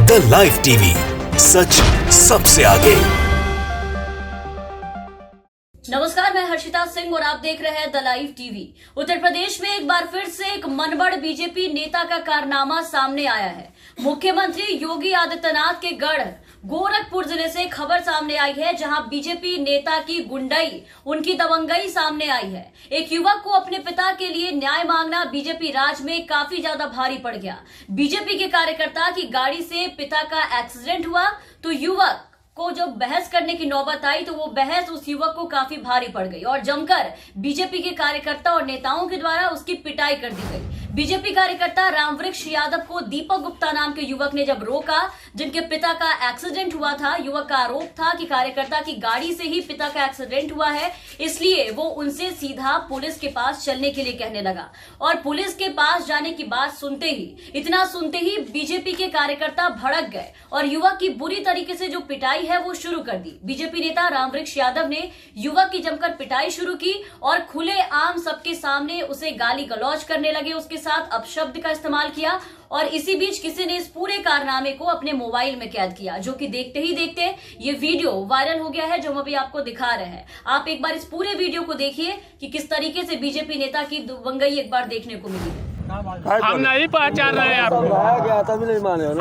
The live TV, सच सबसे आगे। नमस्कार, मैं हर्षिता सिंह और आप देख रहे हैं the live TV. Uttar Pradesh में एक बार फिर से एक मनबड़ बीजेपी नेता का कारनामा सामने आया है। मुख्यमंत्री योगी आदित्यनाथ के गढ़ गोरखपुर जिले से खबर सामने आई है, जहां बीजेपी नेता की गुंडई, उनकी दबंगई सामने आई है। एक युवक को अपने पिता के लिए न्याय मांगना बीजेपी राज में काफी ज्यादा भारी पड़ गया। बीजेपी के कार्यकर्ता की गाड़ी से पिता का एक्सीडेंट हुआ तो युवक को जब बहस करने की नौबत आई तो वो बहस उस युवक को काफी भारी पड़ गई और जमकर बीजेपी के कार्यकर्ता और नेताओं के द्वारा उसकी पिटाई कर दी गई। बीजेपी कार्यकर्ता रामवृक्ष यादव को दीपक गुप्ता नाम के युवक ने जब रोका, जिनके पिता का एक्सीडेंट हुआ था, युवक का आरोप था कि कार्यकर्ता की गाड़ी से ही पिता का एक्सीडेंट हुआ है, इसलिए वो उनसे सीधा पुलिस के पास चलने के लिए कहने लगा। और पुलिस के पास जाने की बात सुनते ही बीजेपी के कार्यकर्ता भड़क गए और युवक की बुरी तरीके से जो पिटाई है वो शुरू कर दी। बीजेपी नेता रामवृक्ष यादव ने युवक की जमकर पिटाई शुरू की और खुले आम सबके सामने उसे गाली गलौज करने लगे, उसके साथ अपशब्द का इस्तेमाल किया। और इसी बीच किसी ने इस पूरे कारनामे को अपने मोबाइल में कैद किया, जो कि देखते ही देखते ये वीडियो वायरल हो गया है, जो हम अभी आपको दिखा रहे हैं। आप एक बार इस पूरे वीडियो को देखिए कि किस तरीके से बीजेपी नेता की दबंगई एक बार देखने को मिली है। हम नहीं पहचान रहे हैं आपको,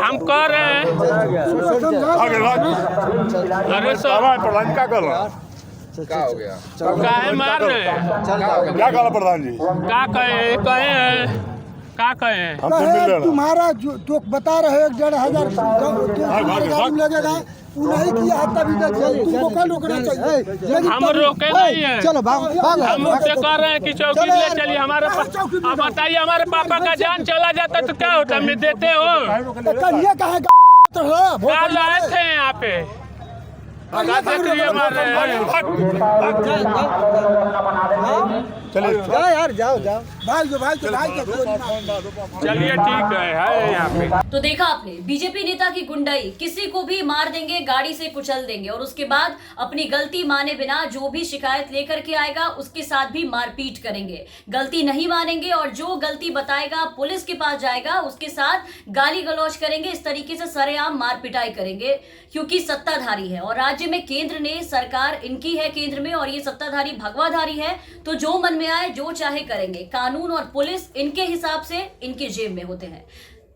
हम कह रहे हैं। अरे क्या हो गया? काहे मार रहे हैं? क्या कहा प्रधान जी? क्या कहे क्या कहे तुम्हारा जो बता रहे 1,500 लगेगा, नहीं किया है तभी तक तुमको क्या रोकना चाहिए? हम रोके नहीं है। चलो हम उनसे कह रहे हैं कि चौकी ले चलिए हमारे पास। आप बताइए, हमारे पापा का जान चला जाता तो क्या होता? हमें देते हो क्या लाए थे यहाँ पे? चलिए यार, जाओ भाई चलिए ठीक है यहाँ पे। तो देखा आपने, बीजेपी नेता की गुंडाई, किसी को भी मार देंगे, गाड़ी से कुचल देंगे और उसके बाद अपनी गलती माने बिना जो भी शिकायत लेकर के आएगा उसके साथ भी मारपीट करेंगे। गलती नहीं मानेंगे और जो गलती बताएगा पुलिस के पास जाएगा, उसके साथ गाली गलौज करेंगे। इस तरीके से सरेआम मार पिटाई करेंगे, क्योंकि सत्ताधारी है और राज्य में केंद्र ने सरकार इनकी है केंद्र में, और ये सत्ताधारी भगवाधारी है, तो जो मन में आए जो चाहे करेंगे। कानून और पुलिस इनके हिसाब से इनके जेब में होते हैं,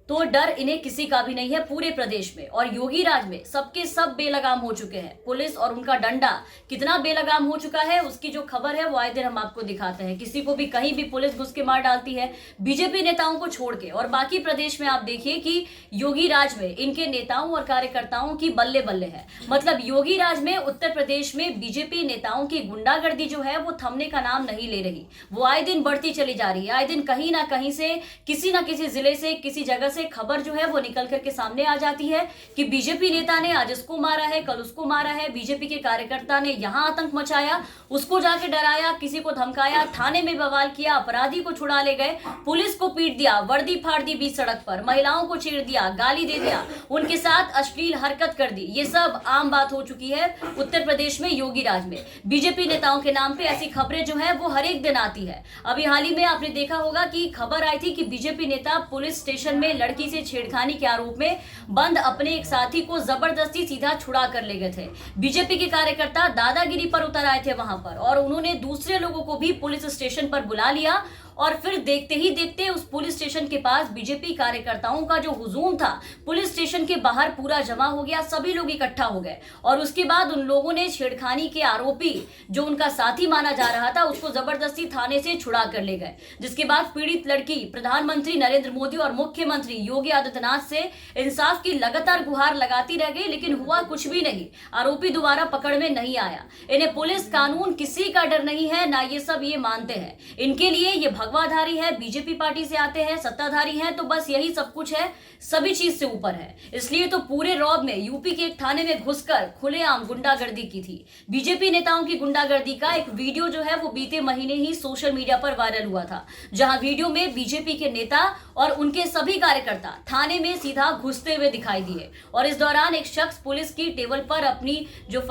तो डर इन्हें किसी का भी नहीं है पूरे प्रदेश में। और योगी राज में सबके सब बेलगाम हो चुके हैं। पुलिस और उनका डंडा कितना बेलगाम हो चुका है, उसकी जो खबर है वो आए दिन हम आपको दिखाते हैं। किसी को भी कहीं भी पुलिस घुस के मार डालती है, बीजेपी नेताओं को छोड़ के। और बाकी प्रदेश में आप देखिए कि योगी राज में इनके नेताओं और कार्यकर्ताओं की बल्ले बल्ले है। मतलब योगी राज में, उत्तर प्रदेश में बीजेपी नेताओं की गुंडागर्दी जो है वो थमने का नाम नहीं ले रही। वो आए दिन बढ़ती चली जा रही है। आए दिन कहीं ना कहीं से, किसी ना किसी जिले से, किसी जगह से खबर जो है वो निकल करके सामने आ जाती है कि बीजेपी नेता ने आज इसको मारा है, कल उसको मारा है, बीजेपी के कार्यकर्ता ने यहां आतंक मचाया, उसको जाके डराया, किसी को धमकाया, थाने में बवाल किया, अपराधी को छुड़ा ले गए, पुलिस को पीट दिया, वर्दी फाड़ दी बीच सड़क पर, महिलाओं को छेड़ दिया, गाली दे दिया, उनके साथ अश्लील हरकत कर दी। ये सब आम बात हो चुकी है उत्तर प्रदेश में योगी राज में। बीजेपी नेताओं के नाम पे ऐसी खबरें जो है वो हर एक दिन आती है। अभी हाल ही में आपने देखा होगा कि खबर आई थी कि बीजेपी नेता पुलिस स्टेशन में लड़की से छेड़खानी के आरोप में बंद अपने एक साथी को जबरदस्ती सीधा छुड़ा कर ले गए थे। बीजेपी के कार्यकर्ता दादागिरी पर उतर आए थे वहां पर, और उन्होंने दूसरे लोगों को भी पुलिस स्टेशन पर बुला लिया। और फिर देखते ही देखते उस पुलिस स्टेशन के पास बीजेपी कार्यकर्ताओं का जो हुजूम था, पुलिस स्टेशन के बाहर पूरा जमा हो गया, सभी लोग इकट्ठा हो गए। और उसके बाद उन लोगों ने छेड़खानी के आरोपी, जो उनका साथी माना जा रहा था, उसको जबरदस्ती थाने से छुड़ा कर ले गए। जिसके बाद पीड़ित लड़की प्रधानमंत्री नरेंद्र मोदी और मुख्यमंत्री योगी आदित्यनाथ से इंसाफ की लगातार गुहार लगाती रह गई, लेकिन हुआ कुछ भी नहीं। आरोपी दोबारा पकड़ में नहीं आया। इन्हें पुलिस कानून किसी का डर नहीं है, ना ये सब ये मानते हैं। इनके लिए ये भगवाधारी है, बीजेपी पार्टी से आते हैं, सत्ताधारी हैं, तो बस यही सब कुछ है, सभी चीज से ऊपर है। इसलिए तो पूरे रौब में यूपी के एक थाने में घुसकर खुलेआम गुंडागर्दी की थी। बीजेपी नेताओं की गुंडागर्दी का एक वीडियो जो है वो बीते महीने ही सोशल मीडिया पर वायरल हुआ था, जहां वीडियो में बीजेपी के नेता और उनके सभी कार्यकर्ता थाने में सीधा घुसते हुए दिखाई दिए। और इस दौरान एक शख्स पुलिस की टेबल पर अपनी जो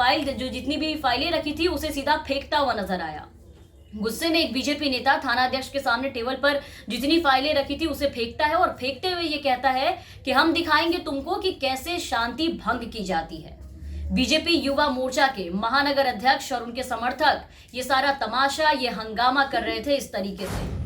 जितनी भी फाइलें रखी थी उसे सीधा फेंकता हुआ नजर आया। गुस्से में एक बीजेपी नेता थानाध्यक्ष के सामने टेबल पर जितनी फाइलें रखी थी उसे फेंकता है और फेंकते हुए ये कहता है कि हम दिखाएंगे तुमको कि कैसे शांति भंग की जाती है। बीजेपी युवा मोर्चा के महानगर अध्यक्ष और उनके समर्थक ये सारा तमाशा, ये हंगामा कर रहे थे इस तरीके से।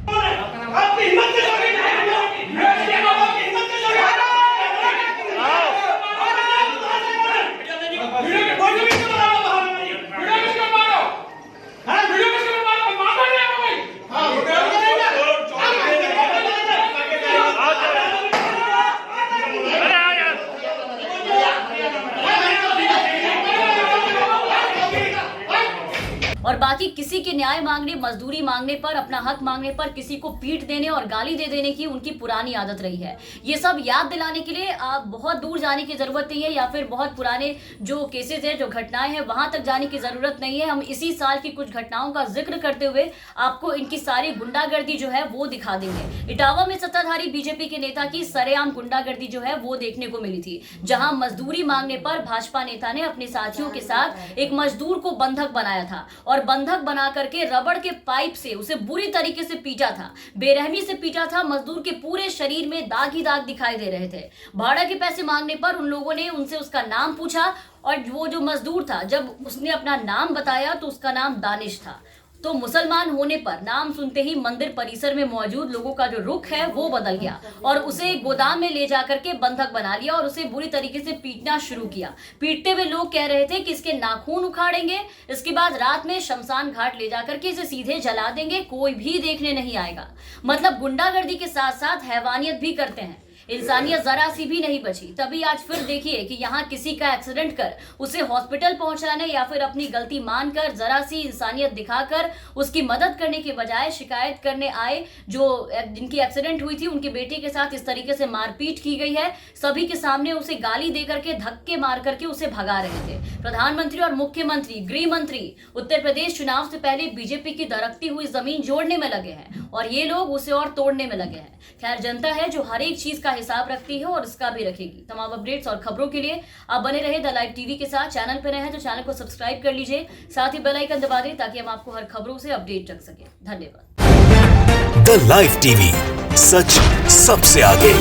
और बाकी किसी के न्याय मांगने, मजदूरी मांगने पर, अपना हक मांगने पर किसी को पीट देने और गाली दे देने की उनकी पुरानी आदत रही है। ये सब याद दिलाने के लिए आप बहुत दूर जाने की जरूरत नहीं है या फिर बहुत पुराने जो केसेस हैं, जो घटनाएं हैं, वहां तक जाने की जरूरत नहीं है। हम इसी साल की कुछ घटनाओं का जिक्र करते हुए आपको इनकी सारी गुंडागर्दी जो है वो दिखा देंगे। इटावा में सत्ताधारी बीजेपी के नेता की सरेआम गुंडागर्दी जो है वो देखने को मिली थी, जहां मजदूरी मांगने पर भाजपा नेता ने अपने साथियों के साथ एक मजदूर को बंधक बनाया था और बंधक बना करके रबड़ के पाइप से उसे बुरी तरीके से पीटा था, बेरहमी से पीटा था। मजदूर के पूरे शरीर में दाग ही दाग दिखाई दे रहे थे। भाड़ा के पैसे मांगने पर उन लोगों ने उनसे उसका नाम पूछा और वो जो मजदूर था, जब उसने अपना नाम बताया तो उसका नाम दानिश था। तो मुसलमान होने पर नाम सुनते ही मंदिर परिसर में मौजूद लोगों का जो रुख है वो बदल गया और उसे गोदाम में ले जाकर के बंधक बना लिया और उसे बुरी तरीके से पीटना शुरू किया। पीटते हुए लोग कह रहे थे कि इसके नाखून उखाड़ेंगे, इसके बाद रात में शमशान घाट ले जाकर के इसे सीधे जला देंगे, कोई भी देखने नहीं आएगा। मतलब गुंडागर्दी के साथ साथ हैवानियत भी करते हैं, इंसानियत जरा सी भी नहीं बची। तभी आज फिर देखिए कि यहाँ किसी का एक्सीडेंट कर उसे हॉस्पिटल पहुंचाने या फिर अपनी गलती मानकर जरा सी इंसानियत दिखाकर उसकी मदद करने के बजाय शिकायत करने आए जो जिनकी एक्सीडेंट हुई थी, उनके बेटे के साथ इस तरीके से मारपीट की गई है। सभी के सामने उसे गाली दे करके, धक्के मार करके उसे भगा रहे थे। प्रधानमंत्री और मुख्यमंत्री, गृह मंत्री उत्तर प्रदेश चुनाव से पहले बीजेपी की दरकती हुई जमीन जोड़ने में लगे हैं और ये लोग उसे और तोड़ने में लगे हैं। खैर, जनता है जो हर एक चीज का हिसाब रखती है और इसका भी रखेगी। तमाम अपडेट्स और खबरों के लिए आप बने रहे द लाइव टीवी के साथ। चैनल पर नए हैं तो चैनल को सब्सक्राइब कर लीजिए, साथ ही बेल आइकन दबा दें ताकि हम आपको हर खबरों से अपडेट रख सके। धन्यवाद। द लाइव टीवी, सच सबसे आगे।